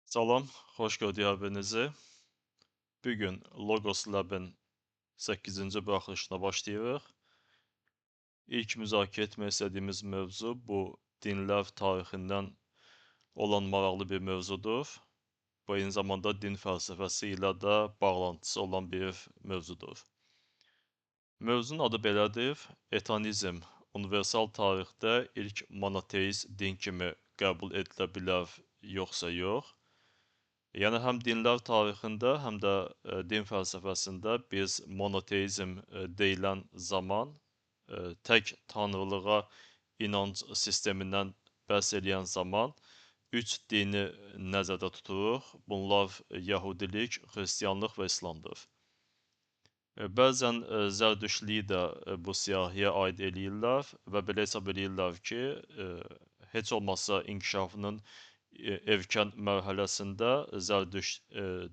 Salam, xoş gördük hər-birinizi. Bu gün Logos Lab'in 8-ci buraxılışına başlayırıq. İlk müzakirə etmək istədiyimiz mövzu bu dinlər tarixindən olan maraqlı bir mövzudur. Bu eyni zamanda din fəlsəfəsi ilə də bağlantısı olan bir mövzudur. Mövzunun adı belədir: Etanizm universal tarixdə ilk monoteist din kimi qəbul edilə bilər, yoxsa yox? Yəni həm dinlər tarixində, həm də din fəlsəfəsində biz monoteizm deyilən zaman tək tanrılığa inanc sistemindən bəhs eləyən zaman üç dini nəzərdə tuturuq. Bunlar Yəhudilik, Xristianlıq və İslamdır. Bəzən Zərdüştliyi də bu siyahıya aid eləyirlər və belə hesab eləyirlər ki, heç olmasa inkişafının erkən mərhələsində Zərdüşt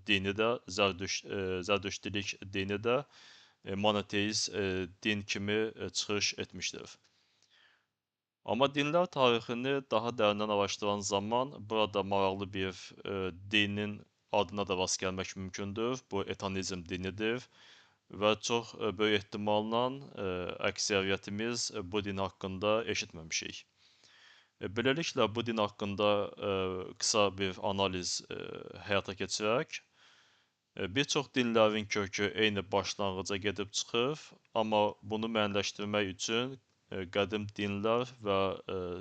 dini də, Zərdüştlilik dini də monoteist din kimi çıxış etmişdir. Amma dinlər tarixini daha dərindən araşdıran zaman burada maraqlı bir dinin adına da rast gəlmək mümkündür. Bu etanizm dinidir və çox böyük ehtimalla əksəriyyətimiz bu din haqqında eşitməmişik. Beləliklə, bu din haqqında qısa bir analiz həyata keçirək. Bir çox dinlərin kökü eyni başlanğıca gedib çıxır, amma bunu müəyyənləşdirmək üçün qədim dinlər və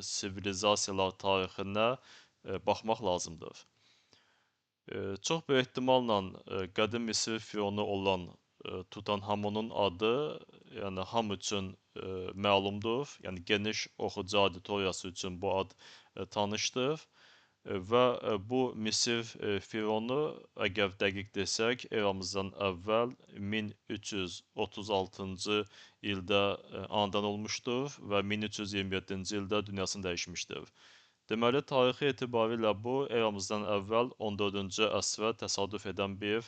sivilizasiyalar tarixinə baxmaq lazımdır. Çox böyük ehtimalla qədim Misir fionu olan Tutanhamonun adı, yəni hamı üçün məlumdur. Yəni geniş oxucu auditoriyası üçün bu ad tanışdır və bu Misir fionu, əgər dəqiq desək, eramızdan əvvəl 1336-cı ildə anadan olmuşdur və 1327-ci ildə dünyasını dəyişmişdir. Deməli, tarixi etibarilə bu eramızdan əvvəl 14-cü əsrə təsadüf edən bir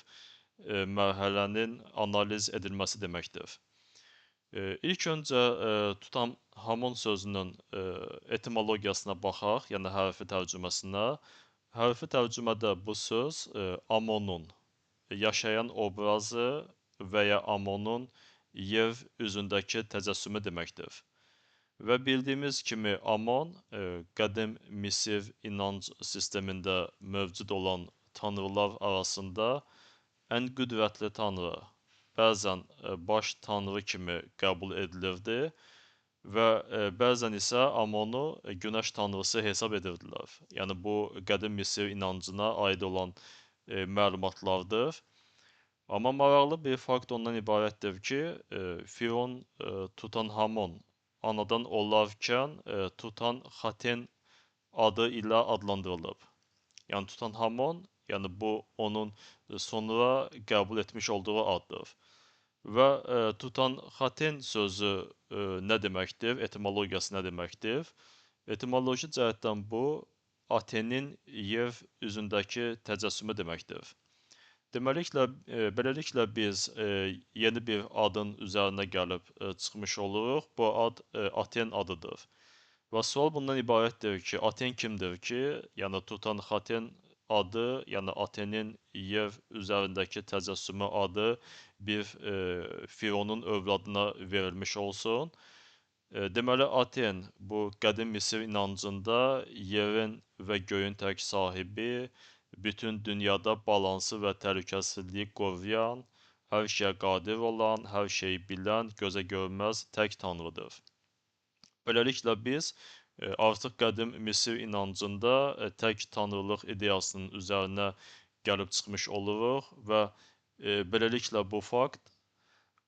mərhələnin analiz edilməsi deməkdir. İlk öncə Tutanhamon sözünün etimologiyasına baxaq, yəni hərfi tərcüməsinə. Hərfi tərcümədə bu söz Amonun, yaşayan obrazı və ya Amonun yer üzündəki təcəssümü deməkdir. Və bildiyimiz kimi Amon qədim Misir inanc sistemində mövcud olan tanrılar arasında ən qüdrətli tanrı, bəzən baş tanrı kimi qəbul edilirdi və bəzən isə Amonu günəş tanrısı hesab edirdilər. Yəni bu qədim Misir inancına aid olan məlumatlardır. Amma maraqlı bir fakt ondan ibarətdir ki, Firon Tutanhamon anadan olarkən Tutanxaten adı ilə adlandırılıb. Yəni Tutanhamon, yəni bu onun sonra qəbul etmiş olduğu addır. Və Tutanxaten sözü nə deməkdir? Etimologiyası nə deməkdir? Etimoloji cəhətdən bu Atenin yer üzündəki təcəssümü deməkdir. Beləliklə biz yeni bir adın üzərinə gəlib çıxmış oluruq. Bu ad Aten adıdır. Və sual bundan ibarətdir ki, Aten kimdir ki, yəni Tutanxaten adı, yəni Atenin yer üzərindəki təcəssümü adı bir Fironun övladına verilmiş olsun. Deməli, Aten bu qədim Misir inancında yerin və göyün tək sahibi, bütün dünyada balansı və təhlükəsizliyi qoruyan, hər şeyə qadir olan, hər şeyi bilən, gözə görünməz tək tanrıdır. Beləliklə biz artıq qədim Misir inancında tək tanrılıq ideyasının üzərinə gəlib çıxmış oluruq və beləliklə bu fakt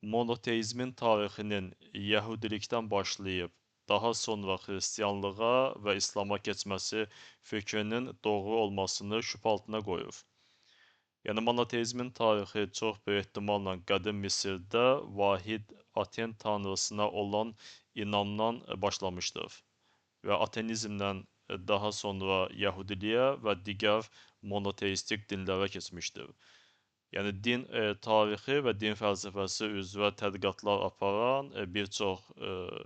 monoteizmin tarixinin Yəhudilikdən başlayıb daha sonra Xristianlığa və İslama keçməsi fikrinin doğru olmasını şübhə altına qoyur. Yəni monoteizmin tarixi çox böyük ehtimalla qədim Misirdə vahid Aten tanrısına olan inamdan başlamışdır və Atenizmdən daha sonra Yəhudiliyə və digər monoteistik dinlərə keçmişdir. Yəni din tarixi və din fəlsəfəsi üzrə tədqiqatlar aparan bir çox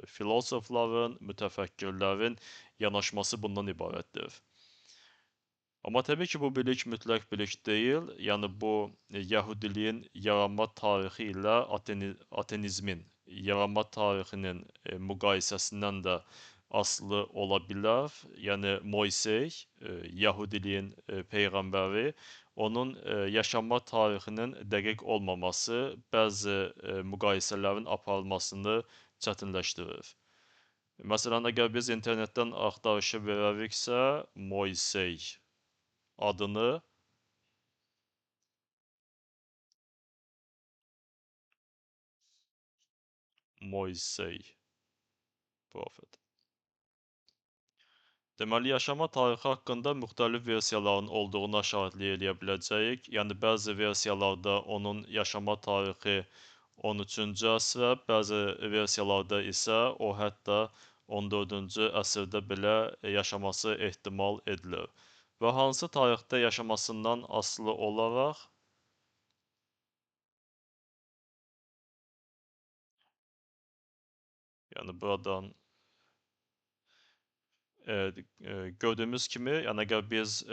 filosofların, mütəfəkkirlərin yanaşması bundan ibarətdir. Amma təbii ki, bu bilik mütləq bilik deyil. Yəni bu yəhudiliyin yaranma tarixi ilə ateizmin yaranma tarixinin müqayisəsindən də asılı ola bilər. Yəni Moysey, yəhudiliyin peyğəmbəri, onun yaşanma tarixinin dəqiq olmaması bəzi müqayisələrin aparılmasını çətinləşdirir. Məsələn, əgər biz internetdən axtarışa verəriksə, Moysey adını Moysey profet. Deməli, yaşama tarixi haqqında müxtəlif versiyaların olduğunu aşaratlı eləyə biləcəyik. Yəni, bəzi versiyalarda onun yaşama tarixi 13-cü əsrə, bəzi versiyalarda isə o hətta 14-cü əsrdə belə yaşaması ehtimal edilir. Və hansı tarixdə yaşamasından asılı olaraq yəni buradan gördüyümüz kimi, yəni əgər biz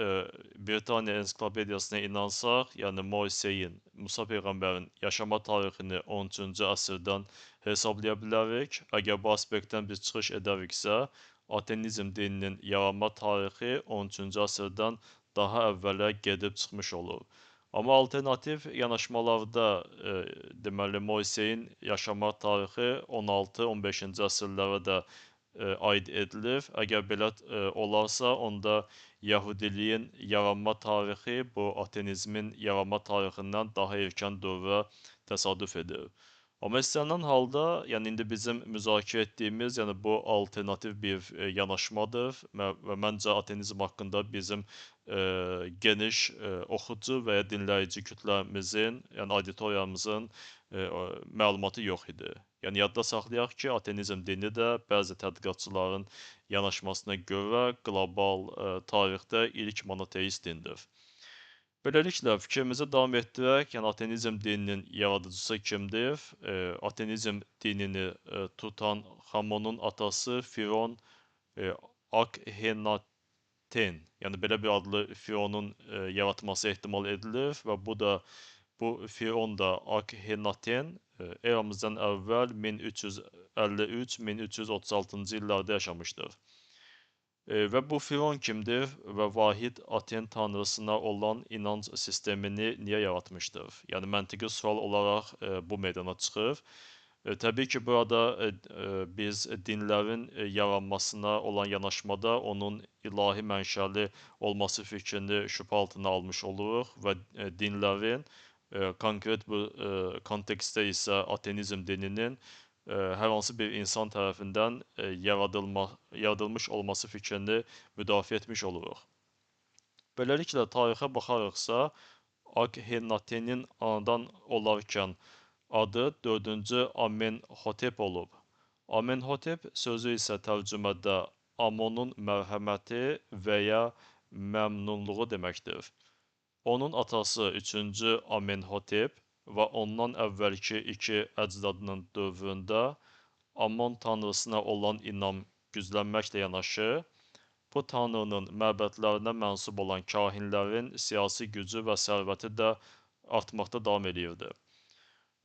Britaniya ensiklopediyasına inansaq, yəni Moyseyin, Musa peyğəmbərin yaşama tarixini 13-cü əsrdən hesablaya bilərik. Əgər bu aspektdən biz çıxış edəriksə, ateizm dininin yaranma tarixi 13-cü əsrdən daha əvvələ gedib çıxmış olur. Amma alternativ yanaşmalarda deməli Moyseyin yaşama tarixi 16-15-ci əsrlərə də aid edilir. Əgər belə olarsa, onda yəhudiliyin yaranma tarixi bu ateizmin yaranma tarixindən daha erkən dövrə təsadüf edir. Amma istənilən halda, yəni indi bizim müzakirə etdiyimiz, yəni bu alternativ bir yanaşmadır və məncə ateizm haqqında bizim geniş oxucu və ya dinləyici kütləmizin, yəni auditoriyamızın məlumatı yox idi. Yəni yadda saxlayaq ki, ateizm dini də bəzi tədqiqatçıların yanaşmasına görə qlobal tarixdə ilk monoteist dindir. Beləliklə, fikrimizi davam etdirək, yəni ateizm dininin yaradıcısı kimdir? Ateizm dinini tutan Xamonun atası Firon Akhenaten, yəni belə bir adlı Fironun yaratması ehtimal edilir və bu Firon da Akhenaten eramızdan əvvəl 1353-1336-cı illərdə yaşamışdır. Və bu Firon kimdir və vahid Aten tanrısına olan inanc sistemini niyə yaratmışdır? Yəni məntiqi sual olaraq bu meydana çıxır. Təbii ki, burada biz dinlərin yaranmasına olan yanaşmada onun ilahi mənşəli olması fikrini şübhə altına almış oluruq və dinlərin konkret bu kontekstdə isə ateizm dininin hər hansı bir insan tərəfindən yaradılmış olması fikrini müdafiə etmiş oluruq. Beləliklə, tarixə baxarıqsa, Akhenatenin anadan olarkən adı 4-cü Amenhotep olub. Amenhotep sözü isə tərcümədə Amonun mərhəməti və ya məmnunluğu deməkdir. Onun atası 3-cü Amenhotep və ondan əvvəlki iki əcdadının dövründə Amon tanrısına olan inam güclənməklə yanaşı, bu tanrının məbədlərinə mənsub olan kahinlərin siyasi gücü və sərvəti də artmaqda davam edirdi.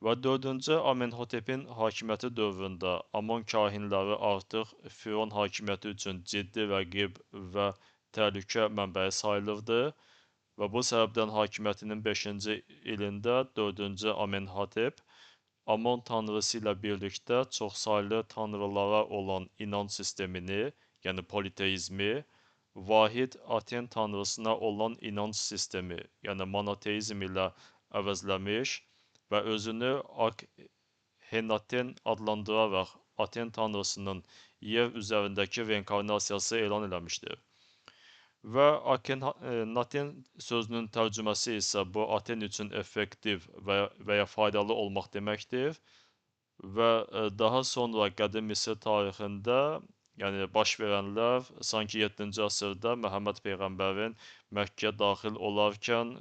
Və 4-cü Amenhotepin hakimiyyəti dövründə Amon kahinləri artıq Firon hakimiyyəti üçün ciddi rəqib və təhlükə mənbəyi sayılırdı və bu səbəbdən hakimiyyətinin 5-ci ilində 4-cü Amenhotep Amon tanrısı ilə birlikdə çoxsaylı tanrılara olan inanc sistemini, yəni politeizmi, vahid Aten tanrısına olan inanc sistemi, yəni monoteizm ilə əvəzləmiş və özünü Akhenaten adlandıraraq Aten tanrısının yer üzərindəki reinkarnasiyası elan eləmişdir. Və Akhenaten sözünün tərcüməsi isə bu Aten üçün effektiv və ya faydalı olmaq deməkdir. Və daha sonra qədim Misir tarixində, yəni baş verənlər sanki 7-ci əsrdə Məhəmməd peyğəmbərin Məkkəyə daxil olarkən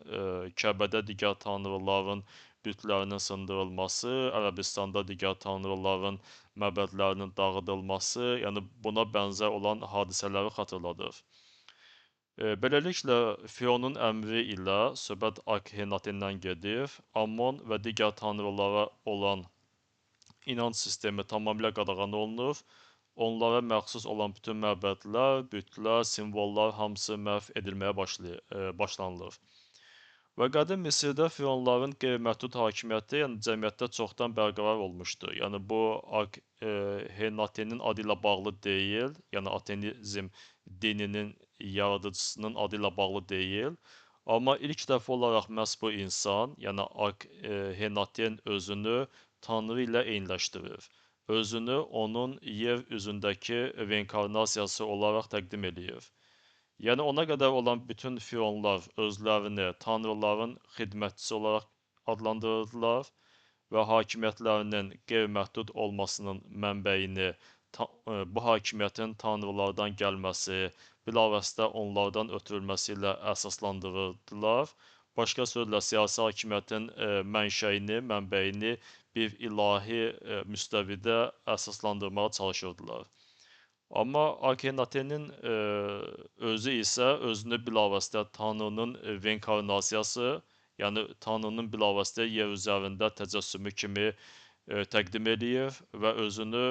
Kəbədə digər tanrıların bütlərinin sındırılması, Ərəbistanda digər tanrıların məbədlərinin dağıdılması, yəni buna bənzər olan hadisələri xatırladır. Beləliklə, Fironun əmri ilə söhbət Akhenatindən gedir. Ammon və digər tanrılara olan inanc sistemi tamamilə qadağan olunur. Onlara məxsus olan bütün məbədlər, bütlər, simvollar hamısı məhv edilməyə başlanılır. Və qədim Misirdə fironların qeyri-məhdud hakimiyyəti, yəni cəmiyyətdə çoxdan bərqərar olmuşdu. Yəni bu Akhenatenin adı ilə bağlı deyil, yəni Atenizm dininin yaradıcısının adı ilə bağlı deyil. Amma ilk dəfə olaraq məhz bu insan, yəni Akhenaten özünü Tanrı ilə eyniləşdirir. Özünü onun yer üzündəki reinkarnasiyası olaraq təqdim eləyir. Yəni ona qədər olan bütün fironlar özlərini tanrıların xidmətçisi olaraq adlandırırdılar və hakimiyyətlərinin qeyri-məhdud olmasının mənbəyini bu hakimiyyətin tanrılardan gəlməsi, bilavasitə onlardan ötürülməsi ilə əsaslandırırdılar. Başqa sözlə siyasi hakimiyyətin mənşəyini, mənbəyini bir ilahi müstəvidə əsaslandırmağa çalışırdılar. Amma Akhenatenin özü isə özünü bilavasitə Tanrının reinkarnasiyası, yəni Tanrının bilavasitə yer üzərində təcəssümü kimi təqdim eləyir və özünü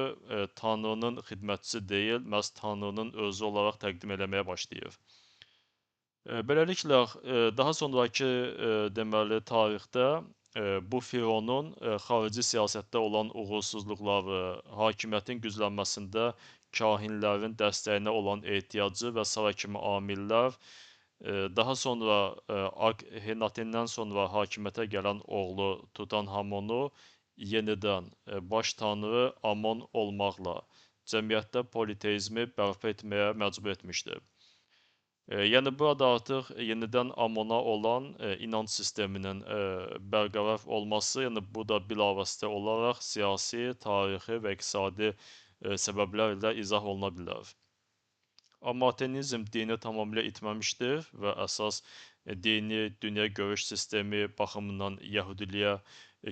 Tanrının xidmətçisi deyil, məhz Tanrının özü olaraq təqdim eləməyə başlayır. Beləliklə, daha sonrakı deməli tarixdə bu Fironun xarici siyasətdə olan uğursuzluqları, hakimiyyətin güclənməsində kahinlərin dəstəyinə olan ehtiyacı və sair kimi amillər daha sonra Akhenatendən sonra hakimiyyətə gələn oğlu Tutanhamonu yenidən baş tanrı Amon olmaqla cəmiyyətdə politeizmi bərpa etməyə məcbur etmişdir. Yəni burada artıq yenidən Amona olan inanc sisteminin bərqərar olması, yəni bu da bilavasitə olaraq siyasi, tarixi və iqtisadi səbəblərlə izah oluna bilər. Amma Atenizm dini tamamilə itməmişdir və əsas dini dünya görüş sistemi baxımından Yəhudiliyə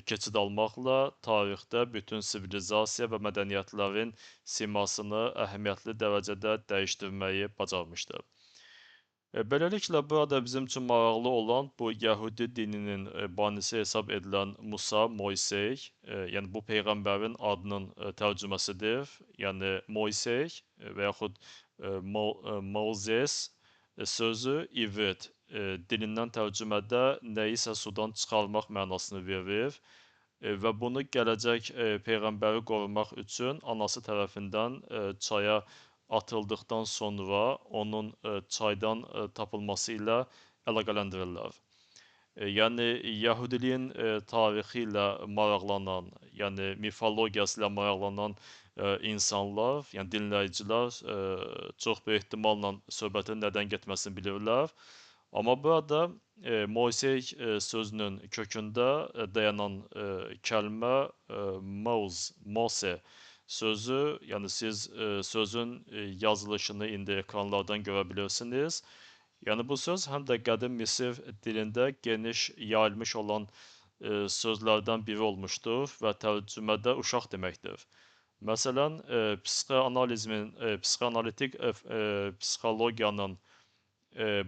keçid almaqla tarixdə bütün sivilizasiya və mədəniyyətlərin simasını əhəmiyyətli dərəcədə dəyişdirməyi bacarmışdır. Beləliklə, burada bizim üçün maraqlı olan bu Yəhudi dininin banisi hesab edilən Musa, Moysey, yəni bu peyğəmbərin adının tərcüməsidir. Yəni Moysey və yaxud Moses sözü ivrit dilindən tərcümədə nəyisə sudan çıxarmaq mənasını verir və bunu gələcək peyğəmbəri qorumaq üçün anası tərəfindən çaya atıldıqdan sonra onun çaydan tapılması ilə əlaqələndirirlər. Yəni Yəhudiliyin tarixi ilə maraqlanan, yəni mifologiyası ilə maraqlanan insanlar, yəni dinləyicilər çox böyük ehtimalla söhbətin nədən getməsini bilirlər. Amma burada Moysey sözünün kökündə dayanan kəlmə Mose sözü, yəni siz sözün yazılışını indi ekranlardan görə bilirsiniz. Yəni bu söz həm də qədim Misir dilində geniş yayılmış olan sözlərdən biri olmuşdur və tərcümədə uşaq deməkdir. Məsələn, psixoanalitik psixologiyanın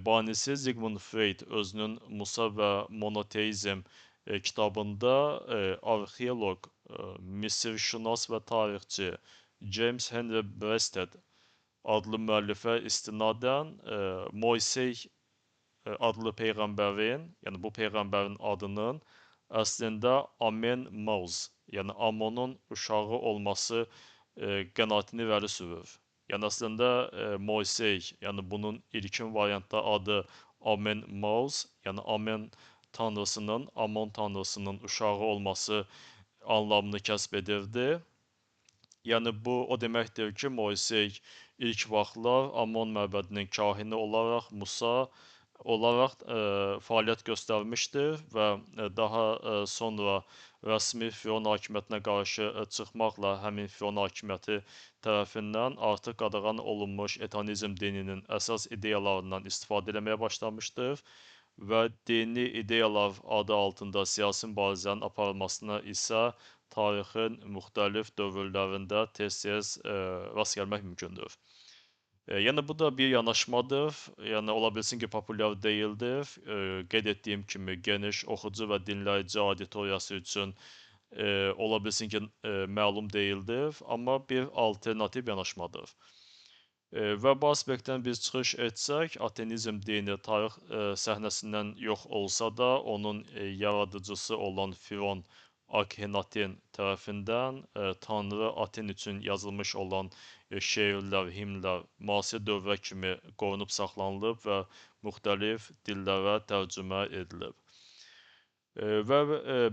banisi Sigmund Freud özünün Musa və Monoteizm kitabında arxeoloq, misirşünas və tarixçi James Henry Breasted adlı müəllifə istinadən Moysey adlı peyğəmbərin, yəni bu peyğəmbərin adının əslində Amen Mose, yəni Amonun uşağı olması qənaətini irəli sürür. Yəni əslində Moysey, yəni bunun ilkin variantda adı Amen Mose, yəni Amen tanrısının, Amon tanrısının uşağı olması anlamını kəsb edirdi. Yəni bu o deməkdir ki, Moysey ilk vaxtlar Amon məbədinin kahini olaraq, Musa olaraq fəaliyyət göstərmişdir və daha sonra rəsmi Firon hakimiyyətinə qarşı çıxmaqla həmin Firon hakimiyyəti tərəfindən artıq qadağan olunmuş etanizm dininin əsas ideyalarından istifadə etməyə başlamışdır və dini ideyalar adı altında siyasi mübarizənin aparılmasına isə tarixin müxtəlif dövrlərində tez-tez rast gəlmək mümkündür. Yəni bu da bir yanaşmadır. Yəni ola bilsin ki, populyar deyildir. Qeyd etdiyim kimi geniş oxucu və dinləyici auditoriyası üçün ola bilsin ki, məlum deyildir, amma bir alternativ yanaşmadır. Və bu aspektdən biz çıxış etsək, ateizm dini tarix səhnəsindən yox olsa da, onun yaradıcısı olan Firon Akhenaten tərəfindən Tanrı Aten üçün yazılmış olan şeirlər, himnlər müasir dövrə kimi qorunub saxlanılıb və müxtəlif dillərə tərcümə edilib. Və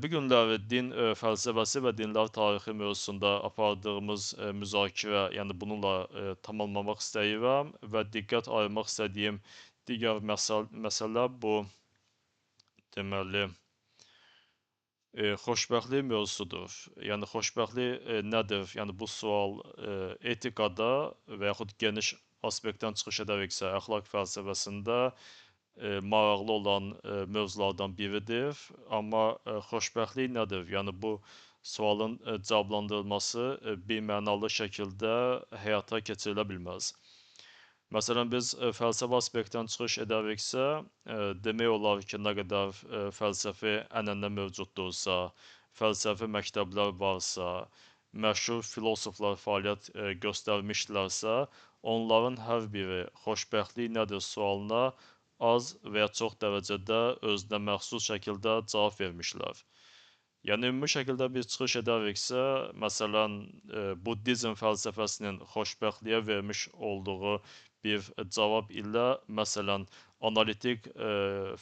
bu günləri din fəlsəfəsi və dinlər tarixi mövzusunda apardığımız müzakirə, yəni bununla tamamlamaq istəyirəm və diqqət ayırmaq istədiyim digər məsələ bu deməli xoşbəxtlik mövzusudur. Yəni xoşbəxtlik nədir? Yəni bu sual etikada və yaxud geniş aspektdən çıxış edərəksə əxlaq fəlsəfəsində maraqlı olan mövzulardan biridir. Amma xoşbəxtlik nədir? Yəni bu sualın cavablandırılması birmənalı şəkildə həyata keçirilə bilməz. Məsələn, biz fəlsəfi aspektdən çıxış edəriksə, demək olar ki, nə qədər fəlsəfi ənənə mövcuddursa, fəlsəfi məktəblər varsa, məşhur filosoflar fəaliyyət göstərmişlərsə, onların hər biri xoşbəxtlik nədir sualına az və ya çox dərəcədə özünə məxsus şəkildə cavab vermişlər. Yəni ümumi şəkildə biz çıxış edəriksə, məsələn, buddizm fəlsəfəsinin xoşbəxtliyə vermiş olduğu bir cavab ilə, məsələn, analitik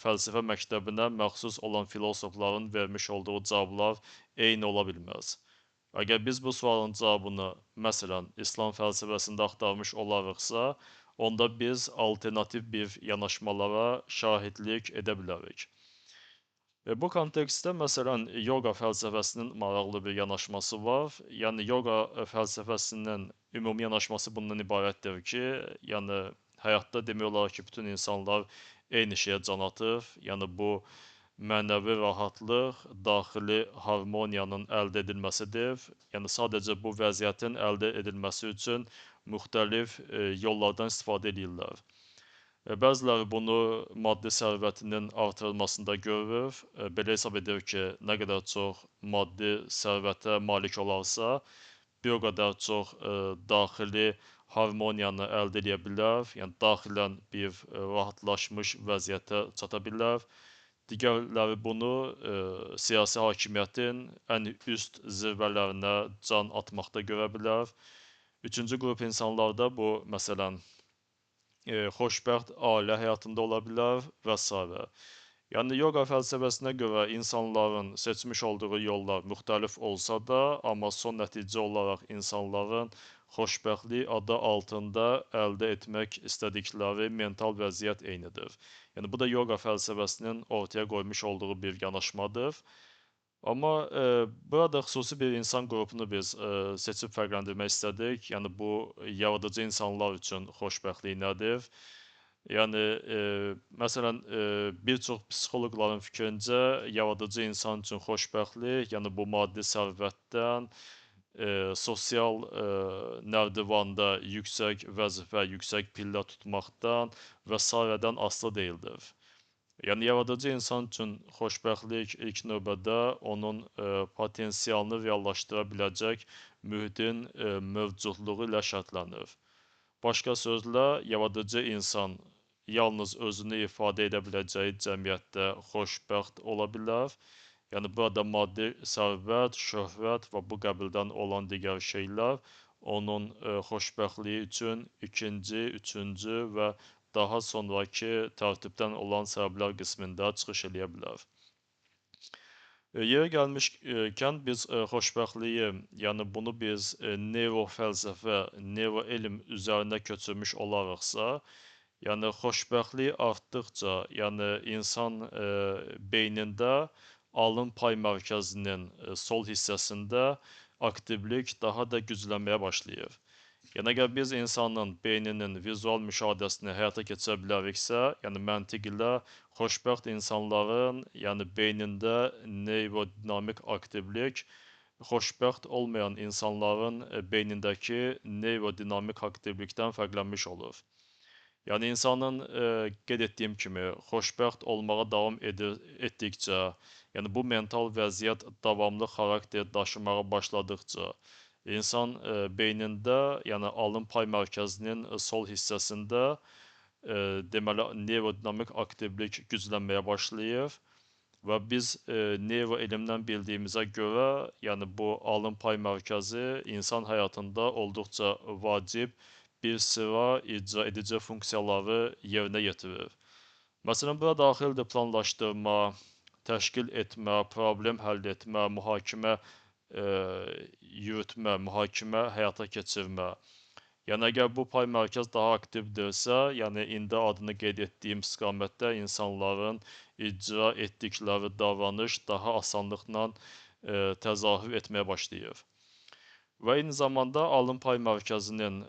fəlsəfə məktəbinə məxsus olan filosofların vermiş olduğu cavablar eyni ola bilməz. Əgər biz bu sualın cavabını, məsələn, İslam fəlsəfəsində axtarmış olarıqsa, onda biz alternativ bir yanaşmalara şahidlik edə bilərik. Bu kontekstdə, məsələn, yoga fəlsəfəsinin maraqlı bir yanaşması var. Yəni, yoga fəlsəfəsinin ümumi yanaşması bundan ibarətdir ki, yəni, həyatda demək olar ki, bütün insanlar eyni şeyə can atır. Yəni, bu mənəvi rahatlıq, daxili harmoniyanın əldə edilməsidir. Yəni, sadəcə bu vəziyyətin əldə edilməsi üçün müxtəlif yollardan istifadə edirlər. Bəziləri bunu maddi sərvətinin artırılmasında görür. Belə hesab edir ki, nə qədər çox maddi sərvətə malik olarsa, bir o qədər çox daxili harmoniyanı əldə edə bilər. Yəni, daxilən bir rahatlaşmış vəziyyətə çata bilər. Digərləri bunu siyasi hakimiyyətin ən üst zirvələrinə can atmaqda görə bilər. Üçüncü qrup insanlarda bu, məsələn, xoşbəxt ailə həyatında ola bilər və s. Yəni, yoga fəlsəfəsinə görə insanların seçmiş olduğu yollar müxtəlif olsa da, amma son nəticə olaraq insanların xoşbəxtlik adı altında əldə etmək istədikləri mental vəziyyət eynidir. Yəni, bu da yoga fəlsəfəsinin ortaya qoymuş olduğu bir yanaşmadır. Amma burada xüsusi bir insan qrupunu biz seçib fərqləndirmək istədik. Yəni, bu yaradıcı insanlar üçün xoşbəxtlik nədir? Yəni, məsələn, bir çox psixoloqların fikrincə, yaradıcı insan üçün xoşbəxtlik, yəni bu maddi sərvətdən, sosial nərdivanda yüksək vəzifə, yüksək pillə tutmaqdan və s.dən asılı deyildir. Yəni, yaradıcı insan üçün xoşbəxtlik ilk növbədə onun potensialını reallaşdıra biləcək mühitin mövcudluğu ilə şərtlənir. Başqa sözlə, yaradıcı insan yalnız özünü ifadə edə biləcəyi cəmiyyətdə xoşbəxt ola bilər. Yəni, burada maddi sərvət, şöhrət və bu qəbildən olan digər şeylər onun xoşbəxtliyi üçün ikinci, üçüncü və daha sonraki tərtibdən olan səbəblər qismində çıxış eləyə bilər. Yeri gəlmişkən biz xoşbəxtliyi, yəni bunu biz neyrofəlsəfə, neyroelm üzərinə köçürmüş olarıqsa, yəni xoşbəxtlik artdıqca, yəni insan beynində alın pay mərkəzinin sol hissəsində aktivlik daha da güclənməyə başlayır. Yəni, əgər biz insanın beyninin vizual müşahidəsini həyata keçirə biləriksə, yəni məntiq ilə xoşbəxt insanların, yəni beynində neyrodinamik aktivlik xoşbəxt olmayan insanların beynindəki neurodinamik aktivlikdən fərqlənmiş olur. Yəni insanın qeyd etdiyim kimi xoşbəxt olmağa davam etdikcə, yəni bu mental vəziyyət davamlı xarakter daşımağa başladıqca, insan beynində, yəni alın pay mərkəzinin sol hissəsində deməli neurodinamik aktivlik güclənməyə başlayır və biz neuroelmdən bildiyimizə görə, yəni bu alın pay mərkəzi insan həyatında olduqca vacib bir sıra icra edici funksiyaları yerinə yetirir. Məsələn, bura daxildir planlaşdırma, təşkil etmə, problem həll etmə, mühakimə yürütmə, mühakimə həyata keçirmə. Yəni əgər bu pay mərkəz daha aktivdirsə, yəni indi adını qeyd etdiyim istiqamətdə insanların icra etdikləri davranış daha asanlıqla təzahür etməyə başlayır. Və eyni zamanda alın pay mərkəzinin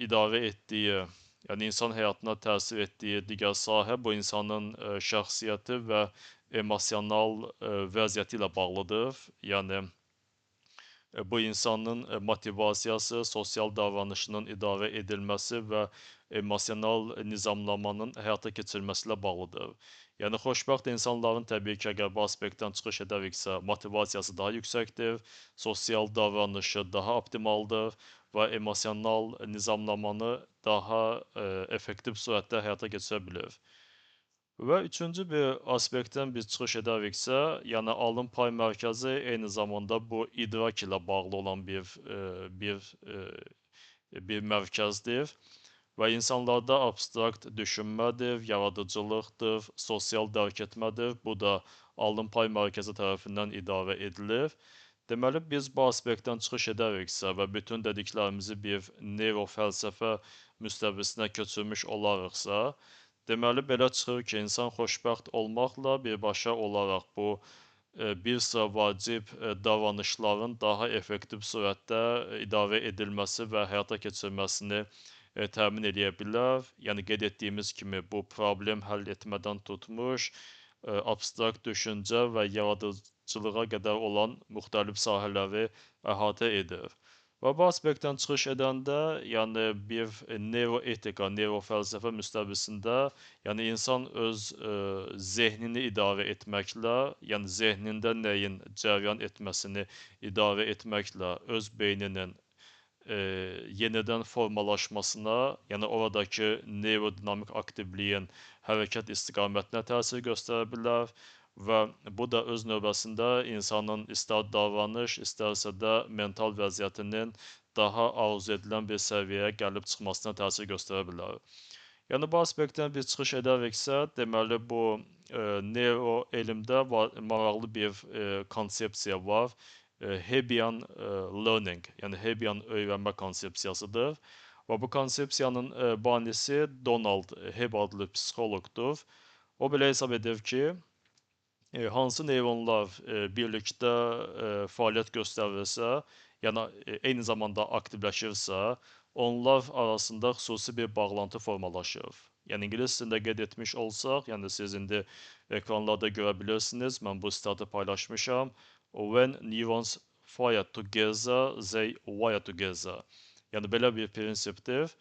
idarə etdiyi, yəni insan həyatına təsir etdiyi digər sahə bu insanın şəxsiyyəti və emosional vəziyyəti ilə bağlıdır. Yəni bu insanın motivasiyası, sosial davranışının idarə edilməsi və emosional nizamlamanın həyata keçirilməsi ilə bağlıdır. Yəni xoşbəxt insanların təbii ki, əgər bu aspektdən çıxış edəriksə, motivasiyası daha yüksəkdir, sosial davranışı daha optimaldır və emosional nizamlamanı daha effektiv surətdə həyata keçirə bilir. Və üçüncü bir aspektdən biz çıxış edəriksə, yəni alın pay mərkəzi eyni zamanda bu idrak ilə bağlı olan bir mərkəzdir və insanlarda abstrakt düşünmədir, yaradıcılıqdır, sosial dərk etmədir. Bu da alın pay mərkəzi tərəfindən idarə edilir. Deməli, biz bu aspektdən çıxış edəriksə və bütün dediklərimizi bir neyrofəlsəfə müstəvisinə köçürmüş olarıqsa, deməli, belə çıxır ki, insan xoşbəxt olmaqla birbaşa olaraq bu bir sıra vacib davranışların daha effektiv surətdə idarə edilməsi və həyata keçirilməsini təmin edə bilər. Yəni, qeyd etdiyimiz kimi, bu problem həll etmədən tutmuş, abstrakt düşüncə və yaradıcılığa qədər olan müxtəlif sahələri əhatə edir. Və bu aspektdən çıxış edəndə, yəni bir neuroetika, neyrofəlsəfə müstəvisində, yəni insan öz zehnini idarə etməklə, yəni zehnində nəyin cərəyan etməsini idarə etməklə öz beyninin yenidən formalaşmasına, yəni oradakı neurodinamik aktivliyin hərəkət istiqamətinə təsir göstərə bilər və bu da öz növbəsində insanın istər davranış, istərsə də mental vəziyyətinin daha arzu edilən bir səviyyəyə gəlib çıxmasına təsir göstərə bilər. Yəni bu aspektdən biz çıxış edəriksə, deməli bu neuroelmdə maraqlı bir konsepsiya var. Hebbian learning, yəni Hebbian öyrənmə konsepsiyasıdır. Və bu konsepsiyanın banisi Donald Hebb adlı psixoloqdur. O belə hesab edir ki, hansı neyronlar birlikdə fəaliyyət göstərirsə, yəni eyni zamanda aktivləşirsə, onlar arasında xüsusi bir bağlantı formalaşır. Yəni ingilis dilində qeyd etmiş olsaq, yəni siz indi ekranlarda görə bilirsiniz, mən bu statı paylaşmışam. When neurons fire together, they wire together. Yəni belə bir prinsipdir.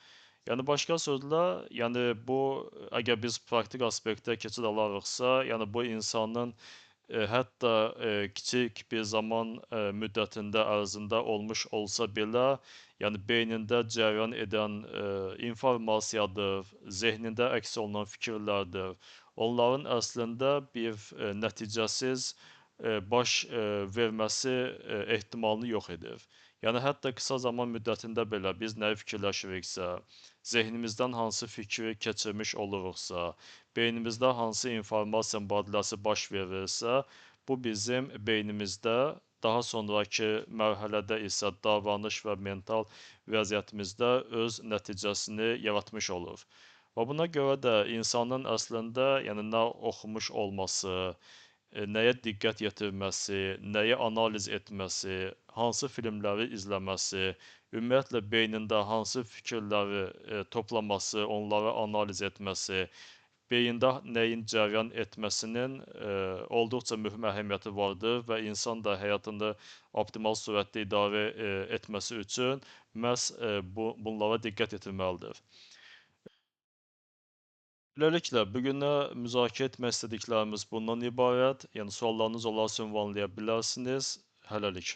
Yəni başqa sözlə, yəni bu əgər biz praktik aspektə keçid alarıqsa, yəni bu insanın hətta kiçik bir zaman müddətində ərzində olmuş olsa belə, yəni beynində cərəyan edən informasiyadır, zehnində əks olunan fikirlərdir. Onların əslində bir nəticəsiz baş verməsi ehtimalını yox edir. Yəni hətta qısa zaman müddətində belə biz nəyi fikirləşiriksə, zehnimizdən hansı fikri keçirmiş oluruqsa, beynimizdə hansı informasiya mübadiləsi baş verirsə, bu bizim beynimizdə daha sonrakı mərhələdə isə davranış və mental vəziyyətimizdə öz nəticəsini yaratmış olur. Və buna görə də insanın əslində, yəni nə oxumuş olması, nəyə diqqət yetirməsi, nəyi analiz etməsi, hansı filmləri izləməsi, ümumiyyətlə beynində hansı fikirləri toplaması, onları analiz etməsi, beyində nəyin cərəyan etməsinin, olduqca mühüm əhəmiyyəti vardır və insan da həyatını optimal surətdə idarə, etməsi üçün məhz, bunlara diqqət yetirməlidir. Beləliklə, bu günə müzakirə etmək istədiklərimiz bundan ibarət. Yəni suallarınız olarsa ünvanlaya bilərsiniz. Hələlik.